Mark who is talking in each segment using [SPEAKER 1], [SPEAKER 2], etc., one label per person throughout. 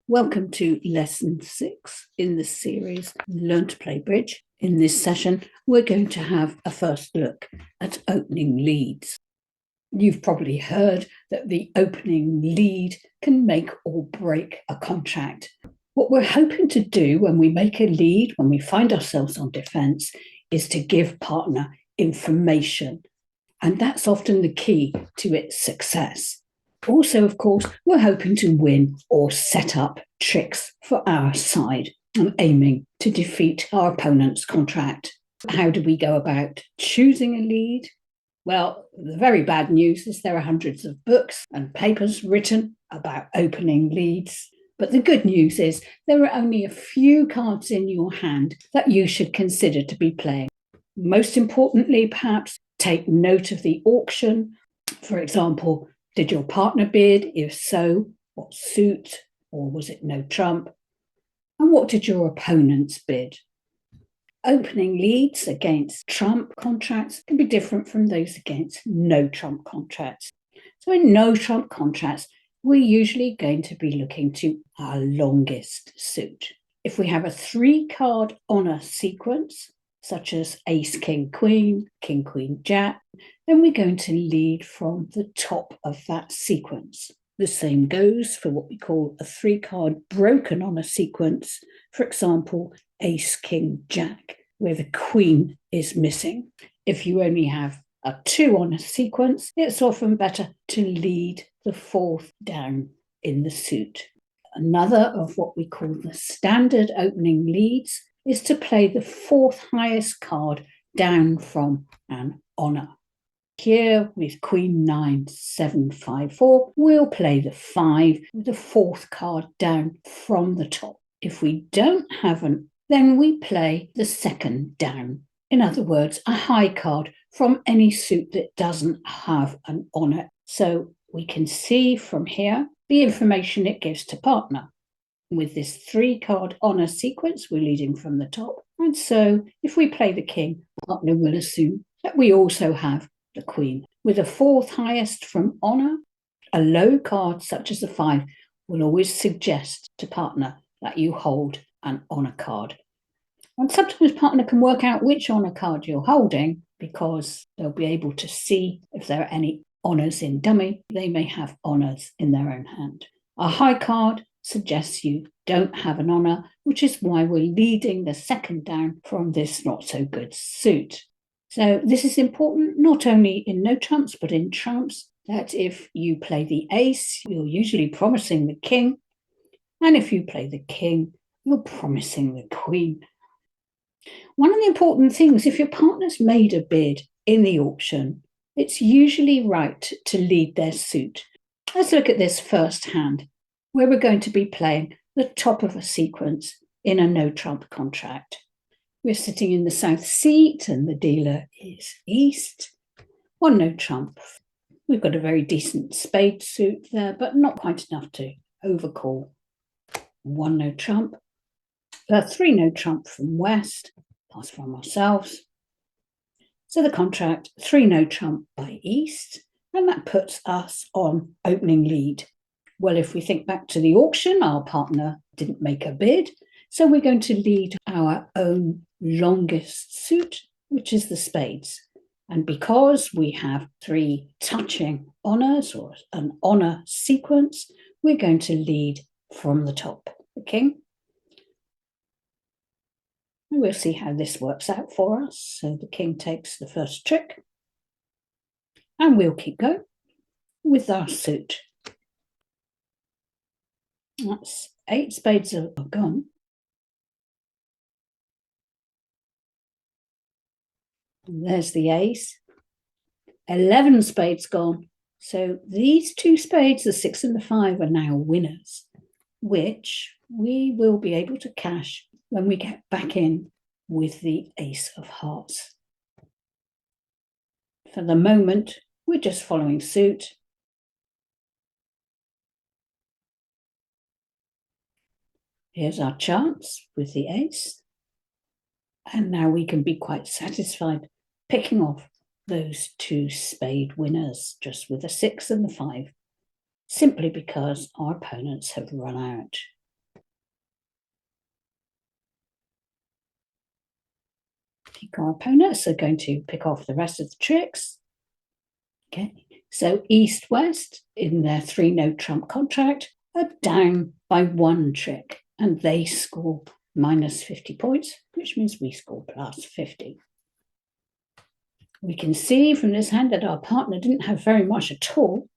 [SPEAKER 1] Welcome to Lesson 6 in the series Learn to Play Bridge. In this session, we're going to have a first look at opening leads. You've probably heard that the opening lead can make or break a contract. What we're hoping to do when we make a lead, when we find ourselves on defense, is to give partner information. And that's often the key to its success. Also, of course, we're hoping to win or set up tricks for our side and aiming to defeat our opponent's contract. How do we go about choosing a lead? Well, the very bad news is there are hundreds of books and papers written about opening leads. But the good news is there are only a few cards in your hand that you should consider to be playing. Most importantly, perhaps, take note of the auction. For example, did your partner bid? If so, what suit? Or was it no trump? And what did your opponents bid? Opening leads against trump contracts can be different from those against no trump contracts. So in no trump contracts, we're usually going to be looking to our longest suit. If we have a 3-card honor sequence, such as ace, king, queen, jack, then we're going to lead from the top of that sequence. The same goes for what we call a 3-card broken honor sequence, for example, ace, king, jack, where the queen is missing. If you only have a 2 honor sequence, it's often better to lead the 4th down in the suit. Another of what we call the standard opening leads is to play the 4th highest card down from an honor. Here with Queen 9, 7, 5, 4, we'll play the 5 with the 4th card down from the top. If we don't have an, then we play the 2nd down. In other words, a high card from any suit that doesn't have an honor. So we can see from here the information it gives to partner. With this 3-card honor sequence, we're leading from the top. And so if we play the king, partner will assume that we also have the queen. With a 4th highest from honor, a low card such as a 5 will always suggest to partner that you hold an honor card. And sometimes partner can work out which honor card you're holding because they'll be able to see if there are any honors in dummy. They may have honors in their own hand. A high card suggests you don't have an honor, which is why we're leading the 2nd down from this not so good suit. So this is important not only in no trumps, but in trumps, that if you play the ace, you're usually promising the king. And if you play the king, you're promising the queen. One of the important things, if your partner's made a bid in the auction, it's usually right to lead their suit. Let's look at this first hand, where we're going to be playing the top of a sequence in a no trump contract. We're sitting in the south seat and the dealer is east. 1 no trump. We've got a very decent spade suit there, but not quite enough to overcall. 1 no trump. 3 no trump from west, pass from ourselves. So the contract, 3 no trump by east, and that puts us on opening lead. Well, if we think back to the auction, our partner didn't make a bid, so we're going to lead our own longest suit, which is the spades. And because we have 3 touching honors or an honor sequence, we're going to lead from the top, the king. And we'll see how this works out for us. So the king takes the first trick, and we'll keep going with our suit. That's 8 spades are gone. And there's the ace. 11 spades gone. So these 2 spades, the 6 and the 5, are now winners, which we will be able to cash when we get back in with the ace of hearts. For the moment, we're just following suit. Here's our chance with the ace. And now we can be quite satisfied picking off those 2 spade winners just with the 6 and the 5, simply because our opponents have run out. Our opponents are going to pick off the rest of the tricks. Okay, so East-West in their 3-note trump contract are down by 1 trick, and they score minus 50 points, which means we score plus 50. We can see from this hand that our partner didn't have very much at all,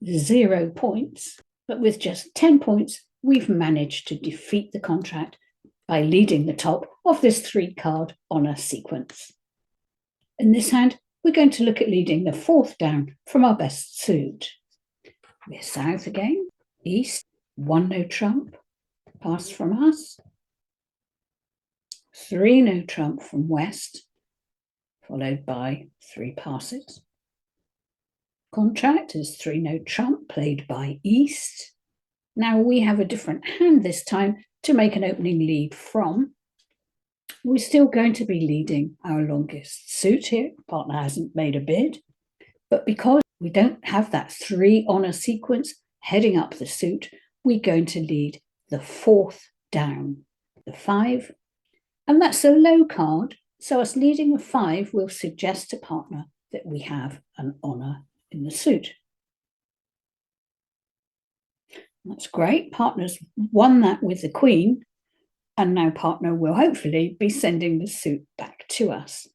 [SPEAKER 1] 0 points, but with just 10 points, we've managed to defeat the contract by leading the top of this 3-card honor sequence. In this hand, we're going to look at leading the 4th down from our best suit. We're south again, east, 1-note trump, pass from us, 3-note trump from west, followed by 3 passes. Contract is 3-note trump played by east. Now we have a different hand this time to make an opening lead from. We're still going to be leading our longest suit here. Partner hasn't made a bid, but because we don't have that 3 honor sequence heading up the suit, we're going to lead the 4th down, the 5, and that's a low card. So us leading the 5 will suggest to partner that we have an honor in the suit. That's great. Partner's won that with the queen, and now partner will hopefully be sending the suit back to us.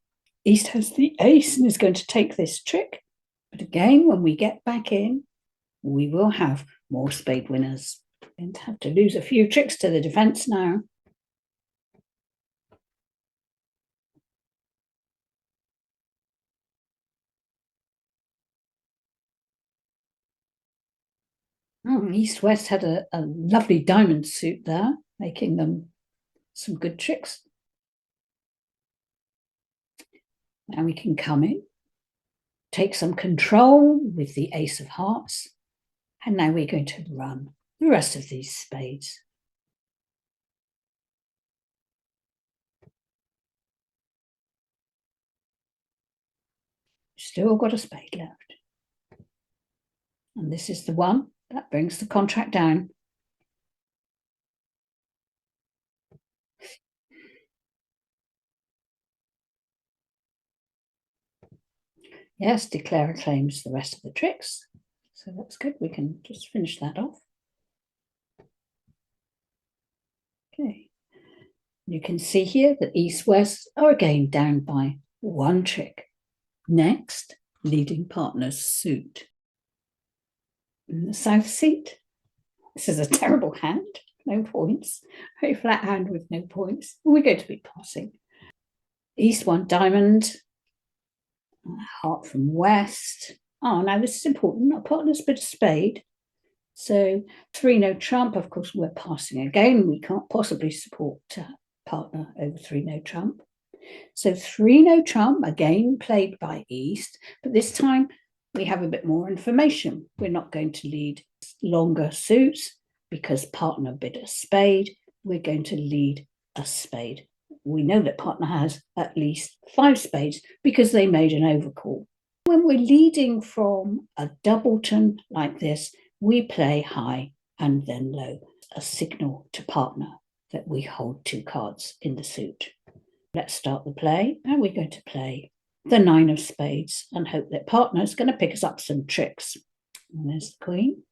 [SPEAKER 1] East has the ace and is going to take this trick, but again, when we get back in, we will have more spade winners. And have to lose a few tricks to the defense now. East-West had a lovely diamond suit there, making them some good tricks. Now we can come in, take some control with the ace of hearts, and now we're going to run the rest of these spades. Still got a spade left. And this is the one that brings the contract down. Yes, declare claims the rest of the tricks. So that's good. We can just finish that off. Okay. You can see here that East-West are again down by 1 trick. Next, leading partner's suit. In the south seat, this is a terrible hand, no points. Very flat hand with no points. We're going to be passing. East 1 diamond, heart from west. Oh, now this is important. Our partner's bit of spade. So 3-note trump, of course, we're passing again. We can't possibly support partner over 3-note trump. So 3-note trump, again played by East, but this time we have a bit more information. We're not going to lead longer suits because partner bid a spade. We're going to lead a spade. We know that partner has at least 5 spades because they made an overcall. When we're leading from a doubleton like this, we play high and then low, a signal to partner that we hold 2 cards in the suit. Let's start the play, and we're going to play the 9 of spades and hope that partner is going to pick us up some tricks. And there's the queen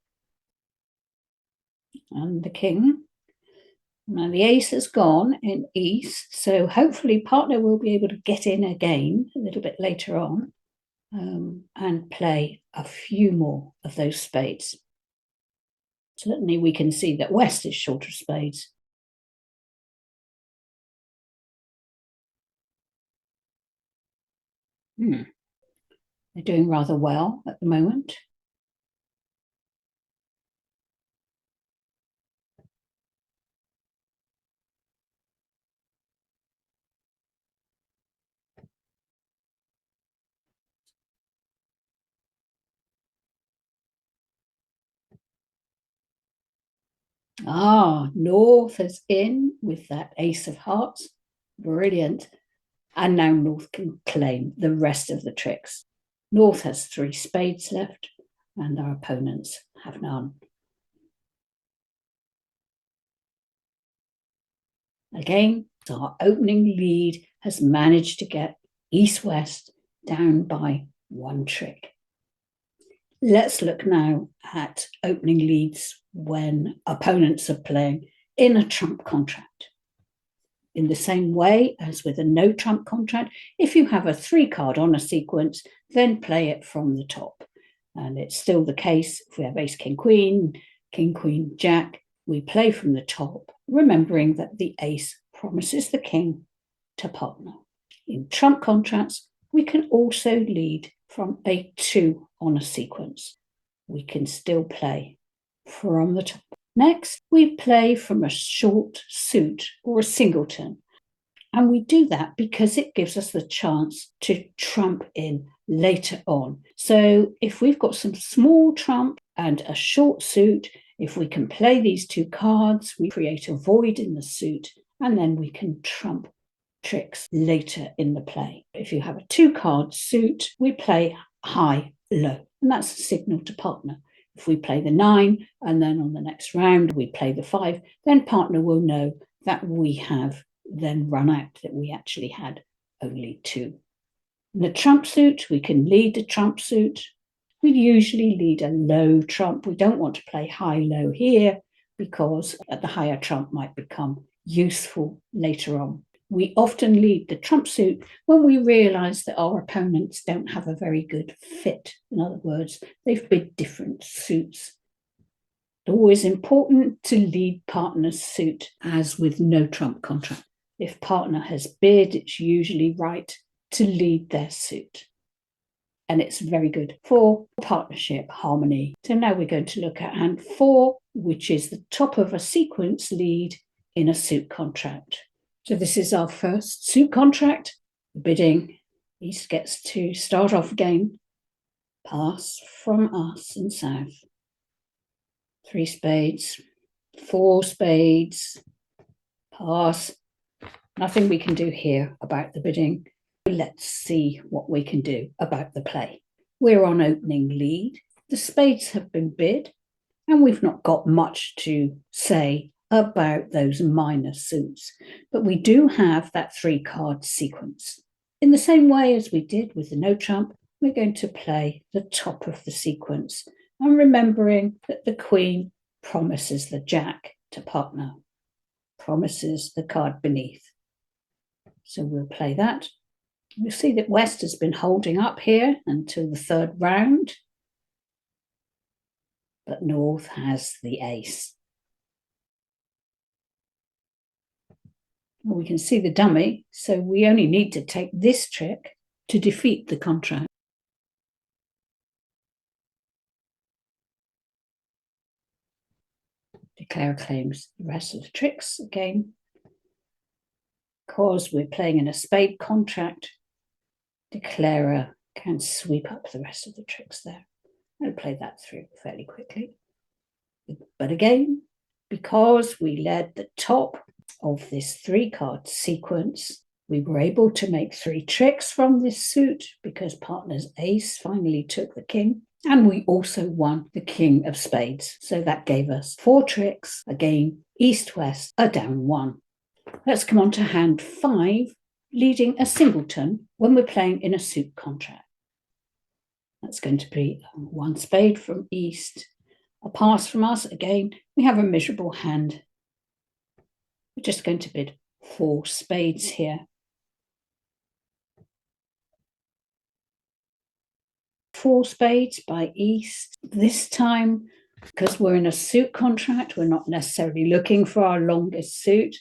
[SPEAKER 1] and the king. Now the ace has gone in east, so hopefully partner will be able to get in again a little bit later on and play a few more of those spades. Certainly we can see that west is short of spades. They're doing rather well at the moment. North is in with that ace of hearts. Brilliant. And now North can claim the rest of the tricks. North has 3 spades left, and our opponents have none. Again, our opening lead has managed to get East-West down by 1 trick. Let's look now at opening leads when opponents are playing in a trump contract. In the same way as with a no trump contract, if you have a 3-card on a sequence, then play it from the top. And it's still the case if we have ace, king, queen, jack, we play from the top, remembering that the ace promises the king to partner. In trump contracts, we can also lead from a 2 on a sequence. We can still play from the top. Next, we play from a short suit or a singleton. And we do that because it gives us the chance to trump in later on. So if we've got some small trump and a short suit, if we can play these 2 cards, we create a void in the suit, and then we can trump tricks later in the play. If you have a 2-card suit, we play high, low, and that's a signal to partner. If we play the 9, and then on the next round we play the 5, then partner will know that we have then run out, that we actually had only 2. In the trump suit, we can lead the trump suit. We usually lead a low trump. We don't want to play high-low here because the higher trump might become useful later on. We often lead the trump suit when we realise that our opponents don't have a very good fit. In other words, they've bid different suits. It's always important to lead partner's suit, as with no trump contract. If partner has bid, it's usually right to lead their suit. And it's very good for partnership harmony. So now we're going to look at hand 4, which is the top of a sequence lead in a suit contract. So this is our first suit contract. Bidding, East gets to start off again. Pass from us in South. 3 spades, 4 spades, pass. Nothing we can do here about the bidding. Let's see what we can do about the play. We're on opening lead. The spades have been bid, and we've not got much to say about those minor suits, but we do have that 3-card sequence. In the same way as we did with the no trump, we're going to play the top of the sequence, and remembering that the queen promises the jack to partner, promises the card beneath. So we'll play that. You'll see that West has been holding up here until the 3rd round, but North has the ace. Well, we can see the dummy, so we only need to take this trick to defeat the contract. Declarer claims the rest of the tricks again. Because we're playing in a spade contract, Declarer can sweep up the rest of the tricks there. I'll play that through fairly quickly. But again, because we led the top of this 3-card sequence, we were able to make 3 tricks from this suit because partner's ace finally took the king, and we also won the king of spades. So that gave us 4 tricks, again, east-west, a down 1. Let's come on to hand 5, leading a singleton when we're playing in a suit contract. That's going to be 1 spade from east, a pass from us. Again, we have a miserable hand. We're just going to bid 4 spades here. 4 spades by east. This time, because we're in a suit contract, we're not necessarily looking for our longest suit.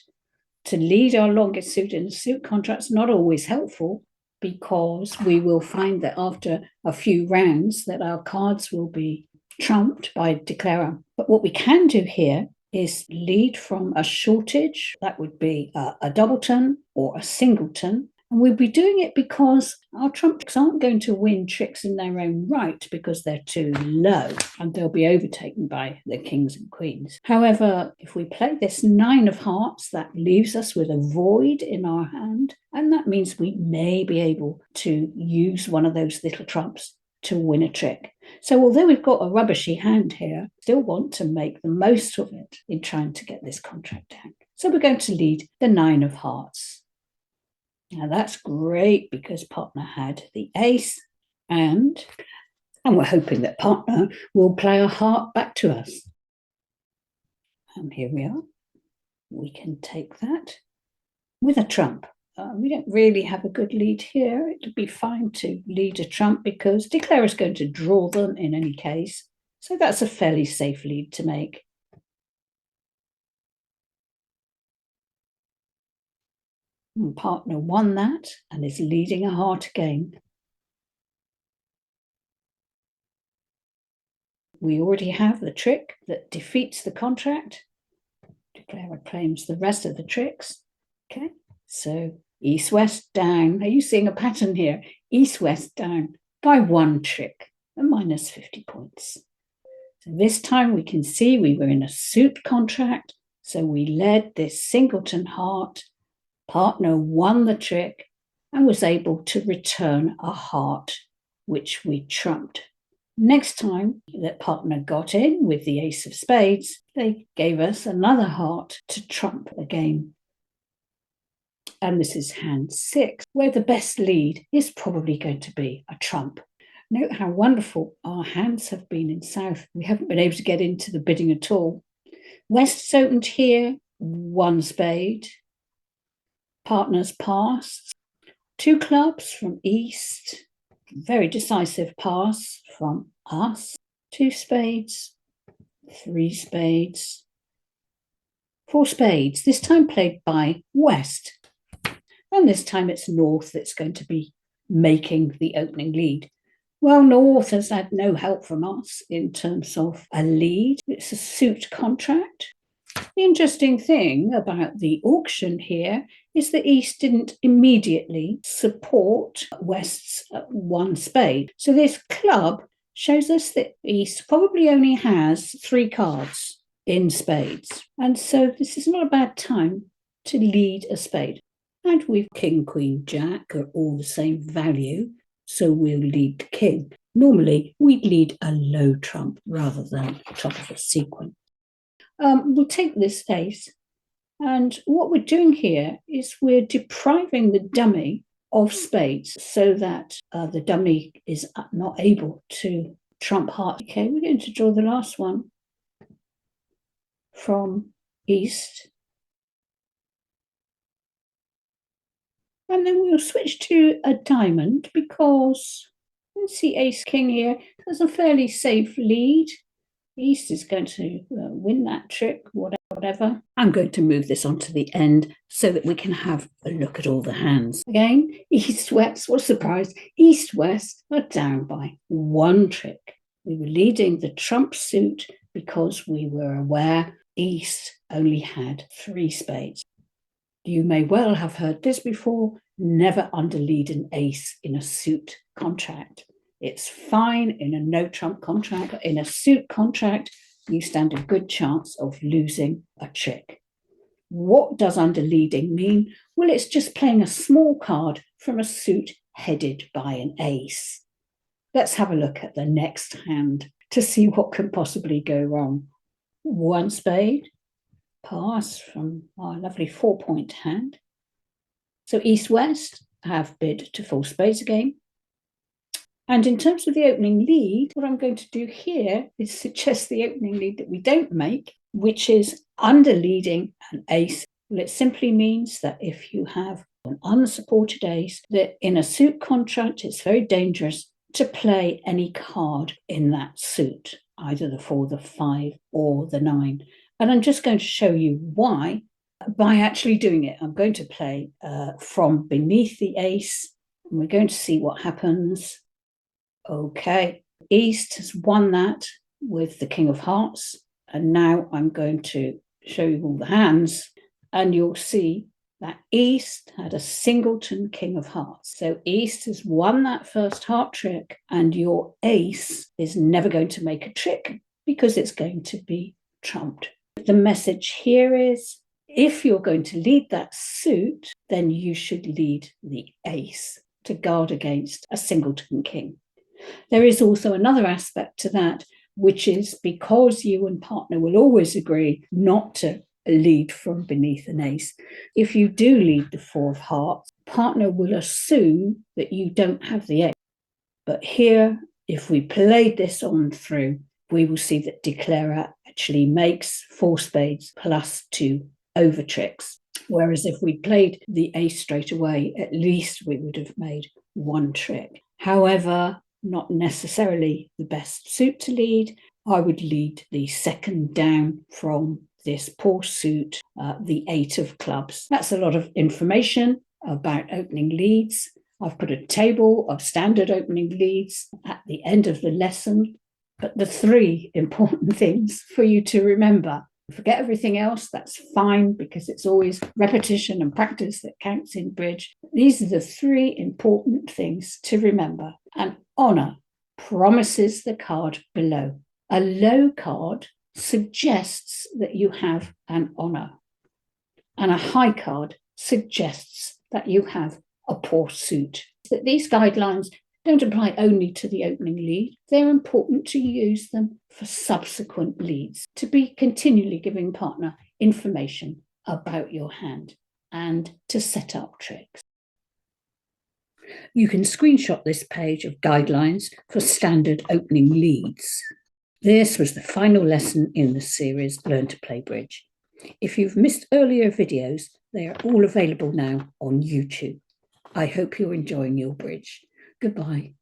[SPEAKER 1] To lead our longest suit in a suit contract is not always helpful, because we will find that after a few rounds that our cards will be trumped by declarer. But what we can do here is lead from a shortage. That would be a doubleton or a singleton. And we'll be doing it because our trumps aren't going to win tricks in their own right because they're too low and they'll be overtaken by the kings and queens. However, if we play this 9 of hearts, that leaves us with a void in our hand, and that means we may be able to use one of those little trumps to win a trick. So although we've got a rubbishy hand here, still want to make the most of it in trying to get this contract down. So we're going to lead the 9 of hearts. Now that's great because partner had the ace, and we're hoping that partner will play a heart back to us. And here we are. We can take that with a trump. We don't really have a good lead here. It would be fine to lead a trump because declare is going to draw them in any case. So that's a fairly safe lead to make. And partner won that and is leading a heart again. We already have the trick that defeats the contract. Declare claims the rest of the tricks. Okay, so east-west down. Are you seeing a pattern here? East-west down by one trick, and minus 50 points. So this time we can see we were in a suit contract, so we led this singleton heart. Partner won the trick and was able to return a heart, which we trumped. Next time that partner got in with the ace of spades, they gave us another heart to trump again. And this is hand 6, where the best lead is probably going to be a trump. Note how wonderful our hands have been in South. We haven't been able to get into the bidding at all. West is opened here, 1 spade. Partners passed. 2 clubs from East. Very decisive pass from us. 2 spades, 3 spades, 4 spades, this time played by West. And this time it's North that's going to be making the opening lead. Well, North has had no help from us in terms of a lead. It's a suit contract. The interesting thing about the auction here is that East didn't immediately support West's 1 spade. So this club shows us that East probably only has 3 cards in spades. And so this is not a bad time to lead a spade. And we've King, Queen, Jack are all the same value, so we'll lead the King. Normally, we'd lead a low trump rather than top of a sequence. We'll take this ace, and what we're doing here is we're depriving the dummy of spades so that the dummy is not able to trump heart. Okay, we're going to draw the last one from East. And then we'll switch to a diamond because let's see ace king here. There's a fairly safe lead. East is going to win that trick, whatever. I'm going to move this onto the end so that we can have a look at all the hands. Again, East-West, what a surprise. East-West are down by 1 trick. We were leading the trump suit because we were aware East only had 3 spades. You may well have heard this before, never underlead an ace in a suit contract. It's fine in a no trump contract. In a suit contract, you stand a good chance of losing a trick. What does underleading mean? Well, it's just playing a small card from a suit headed by an ace. Let's have a look at the next hand to see what can possibly go wrong. 1 spade, pass from our lovely 4-point hand. So East-West have bid to full spades again. And in terms of the opening lead, what I'm going to do here is suggest the opening lead that we don't make, which is underleading an ace. Well, it simply means that if you have an unsupported ace, that in a suit contract, it's very dangerous to play any card in that suit, either the 4, the 5, or the 9. And I'm just going to show you why by actually doing it. I'm going to play from beneath the ace, and we're going to see what happens. Okay, East has won that with the King of Hearts, and now I'm going to show you all the hands, and you'll see that East had a singleton King of Hearts. So East has won that first heart trick, and your ace is never going to make a trick because it's going to be trumped. The message here is, if you're going to lead that suit, then you should lead the ace to guard against a singleton king. There is also another aspect to that, which is because you and partner will always agree not to a lead from beneath an ace. If you do lead the 4 of hearts, partner will assume that you don't have the ace. But here, if we played this on through, we will see that declarer actually makes 4 spades plus 2 over tricks. Whereas if we played the ace straight away, at least we would have made 1 trick. However, not necessarily the best suit to lead. I would lead the second down from this poor suit, the 8 of clubs. That's a lot of information about opening leads. I've put a table of standard opening leads at the end of the lesson, but the 3 important things for you to remember. Forget everything else, that's fine, because it's always repetition and practice that counts in bridge. These are the 3 important things to remember. An honor promises the card below. A low card suggests that you have an honor, and a high card suggests that you have a poor suit. That these guidelines don't apply only to the opening lead. They're important to use them for subsequent leads, to be continually giving partner information about your hand and to set up tricks. You can screenshot this page of guidelines for standard opening leads. This was the final lesson in the series Learn to Play Bridge. If you've missed earlier videos, they are all available now on YouTube. I hope you're enjoying your bridge. Goodbye.